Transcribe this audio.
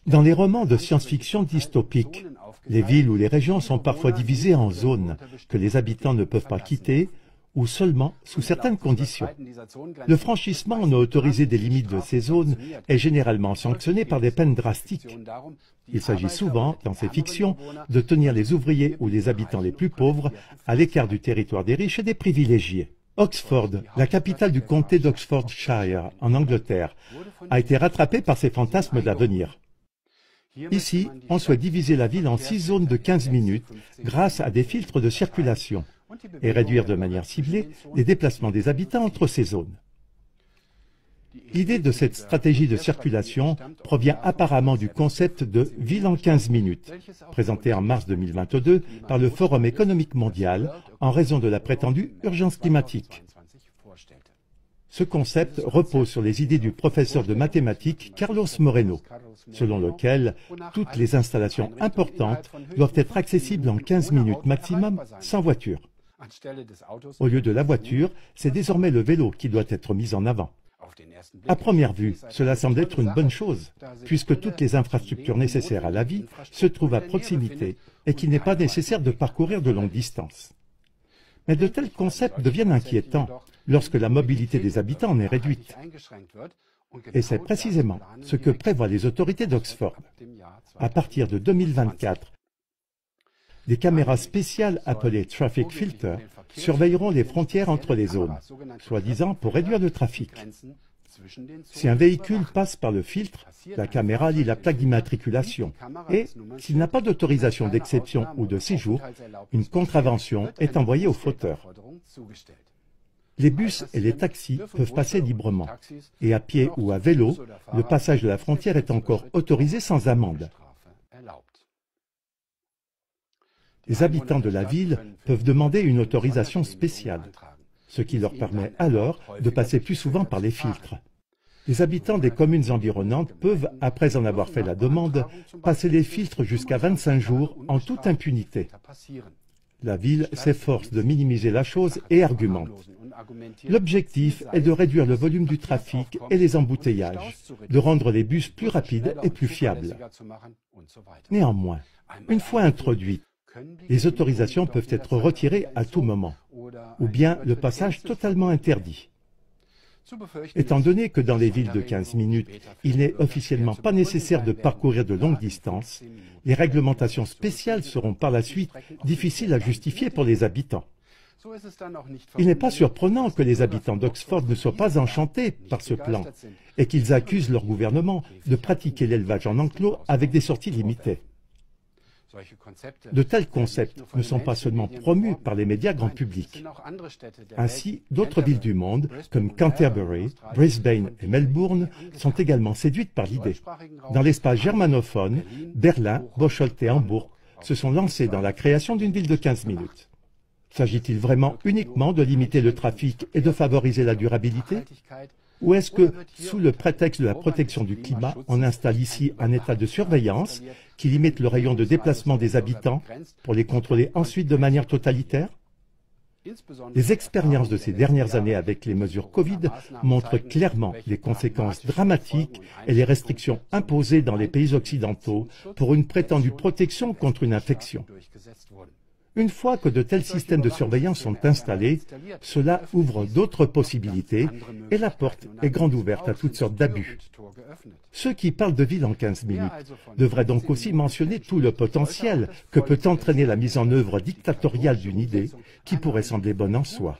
Dans les romans de science-fiction dystopiques, les villes ou les régions sont parfois divisées en zones que les habitants ne peuvent pas quitter ou seulement sous certaines conditions. Le franchissement non autorisé des limites de ces zones est généralement sanctionné par des peines drastiques. Il s'agit souvent, dans ces fictions, de tenir les ouvriers ou les habitants les plus pauvres à l'écart du territoire des riches et des privilégiés. Oxford, la capitale du comté d'Oxfordshire, en Angleterre, a été rattrapée par ces fantasmes d'avenir. Ici, on souhaite diviser la ville en 6 zones de 15 minutes grâce à des filtres de circulation et réduire de manière ciblée les déplacements des habitants entre ces zones. L'idée de cette stratégie de circulation provient apparemment du concept de « ville en 15 minutes », présenté en mars 2022 par le Forum économique mondial en raison de la prétendue urgence climatique. Ce concept repose sur les idées du professeur de mathématiques Carlos Moreno, selon lequel toutes les installations importantes doivent être accessibles en 15 minutes maximum sans voiture. Au lieu de la voiture, c'est désormais le vélo qui doit être mis en avant. À première vue, cela semble être une bonne chose, puisque toutes les infrastructures nécessaires à la vie se trouvent à proximité et qu'il n'est pas nécessaire de parcourir de longues distances. Mais de tels concepts deviennent inquiétants lorsque la mobilité des habitants en est réduite. Et c'est précisément ce que prévoient les autorités d'Oxford. À partir de 2024, des caméras spéciales appelées Traffic Filter surveilleront les frontières entre les zones, soi-disant pour réduire le trafic. Si un véhicule passe par le filtre, la caméra lit la plaque d'immatriculation et, s'il n'a pas d'autorisation d'exception ou de séjour, une contravention est envoyée au fauteur. Les bus et les taxis peuvent passer librement, et à pied ou à vélo, le passage de la frontière est encore autorisé sans amende. Les habitants de la ville peuvent demander une autorisation spéciale, ce qui leur permet alors de passer plus souvent par les filtres. Les habitants des communes environnantes peuvent, après en avoir fait la demande, passer les filtres jusqu'à 25 jours en toute impunité. La ville s'efforce de minimiser la chose et argumente. L'objectif est de réduire le volume du trafic et les embouteillages, de rendre les bus plus rapides et plus fiables. Néanmoins, une fois introduites, les autorisations peuvent être retirées à tout moment, ou bien le passage totalement interdit. Étant donné que dans les villes de 15 minutes, il n'est officiellement pas nécessaire de parcourir de longues distances, les réglementations spéciales seront par la suite difficiles à justifier pour les habitants. Il n'est pas surprenant que les habitants d'Oxford ne soient pas enchantés par ce plan et qu'ils accusent leur gouvernement de pratiquer l'élevage en enclos avec des sorties limitées. De tels concepts ne sont pas seulement promus par les médias grand public. Ainsi, d'autres villes du monde, comme Canterbury, Brisbane et Melbourne, sont également séduites par l'idée. Dans l'espace germanophone, Berlin, Bocholt et Hambourg se sont lancés dans la création d'une ville de 15 minutes. S'agit-il vraiment uniquement de limiter le trafic et de favoriser la durabilité ? Ou est-ce que, sous le prétexte de la protection du climat, on installe ici un état de surveillance qui limite le rayon de déplacement des habitants pour les contrôler ensuite de manière totalitaire? Les expériences de ces dernières années avec les mesures Covid montrent clairement les conséquences dramatiques et les restrictions imposées dans les pays occidentaux pour une prétendue protection contre une infection. Une fois que de tels systèmes de surveillance sont installés, cela ouvre d'autres possibilités et la porte est grande ouverte à toutes sortes d'abus. Ceux qui parlent de ville en 15 minutes devraient donc aussi mentionner tout le potentiel que peut entraîner la mise en œuvre dictatoriale d'une idée qui pourrait sembler bonne en soi.